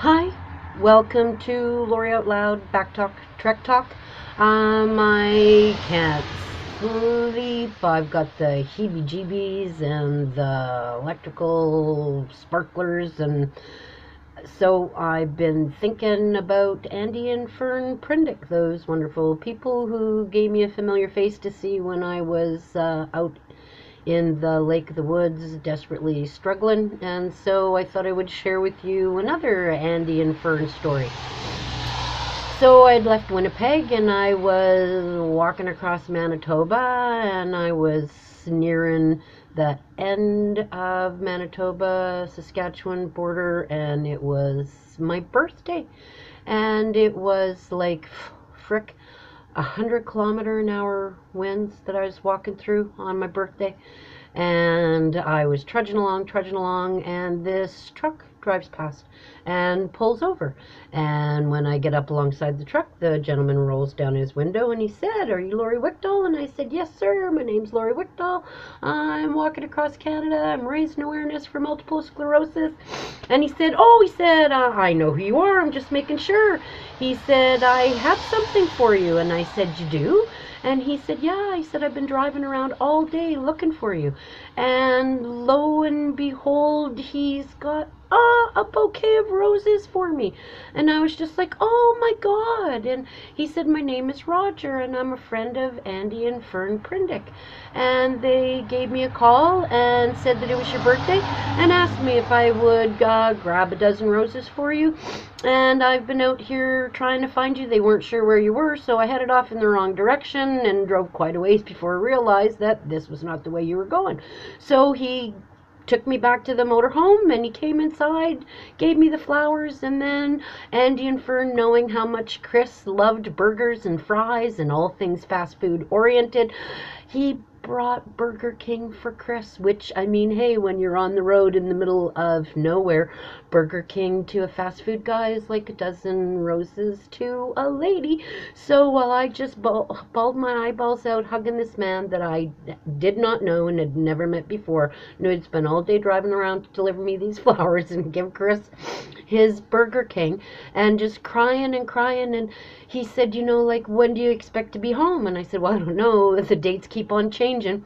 Hi, welcome to Lori Out Loud Back Talk Trek Talk. I can't sleep. I've got the heebie-jeebies and the electrical sparklers, and so I've been thinking about Andy and Fern Prendick, those wonderful people who gave me a familiar face to see when I was out in the Lake of the Woods, desperately struggling, and so I thought I would share with you another Andy and Fern story. So I'd left Winnipeg and I was walking across Manitoba, and I was nearing the end of Manitoba Saskatchewan border, and it was my birthday, and it was like frick 100-kilometer-an-hour winds that I was walking through on my birthday. And I was trudging along, and this truck drives past and pulls over. And when I get up alongside the truck, the gentleman rolls down his window and he said, "Are you Lori Wickdahl?" And I said, "Yes, sir. My name's Lori Wickdahl. I'm walking across Canada. I'm raising awareness for multiple sclerosis." And he said, "I know who you are. I'm just making sure." He said, "I have something for you." And I said, "You do?" And he said, "Yeah." I said, "I've been driving around all day looking for you." And lo and behold, he's got a bouquet of roses for me. And I was just like, "Oh my God." And he said, "My name is Roger, and I'm a friend of Andy and Fern Prendick." And they gave me a call and said that it was your birthday and asked me if I would grab a dozen roses for you. And I've been out here trying to find you. They weren't sure where you were, so I headed off in the wrong direction and drove quite a ways before I realized that this was not the way you were going. So he took me back to the motorhome, and he came inside, gave me the flowers, and then Andy and Fern, knowing how much Chris loved burgers and fries and all things fast food oriented, he brought Burger King for Chris, which, I mean, hey, when you're on the road in the middle of nowhere, Burger King to a fast food guy is like a dozen roses to a lady. So while I just bawled my eyeballs out hugging this man that I did not know and had never met before, knew he'd spent all day driving around to deliver me these flowers and give Chris his Burger King, and just crying and crying. And he said, like, "When do you expect to be home?" And I said, "Well, I don't know. The dates keep on changing."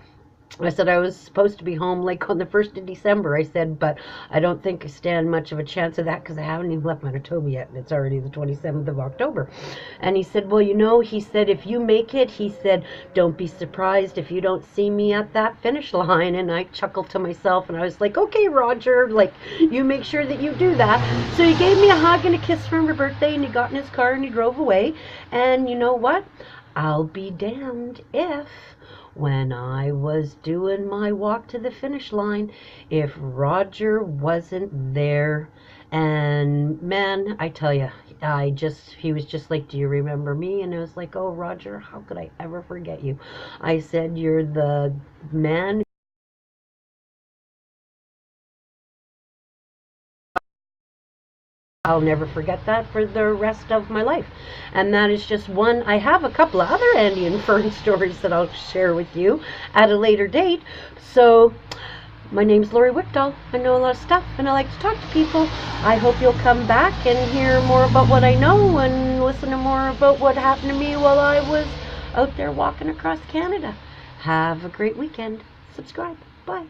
I said I was supposed to be home like on the 1st of December. I said, "But I don't think I stand much of a chance of that because I haven't even left Manitoba yet, and it's already the 27th of October. And he said, "Well, he said, "if you make it," he said, "don't be surprised if you don't see me at that finish line." And I chuckled to myself, and I was like, "Okay, Roger, like, you make sure that you do that." So he gave me a hug and a kiss for my birthday, and he got in his car and he drove away. And you know what? I'll be damned if, when I was doing my walk to the finish line, if Roger wasn't there. And man, I tell you, he was just like, "Do you remember me?" And I was like, "Oh, Roger, how could I ever forget you?" I said, "You're the man." I'll never forget that for the rest of my life. And that is just one. I have a couple of other Andy and Fern stories that I'll share with you at a later date. So my name's Lori Wickdahl. I know a lot of stuff, and I like to talk to people. I hope you'll come back and hear more about what I know and listen to more about what happened to me while I was out there walking across Canada. Have a great weekend. Subscribe. Bye.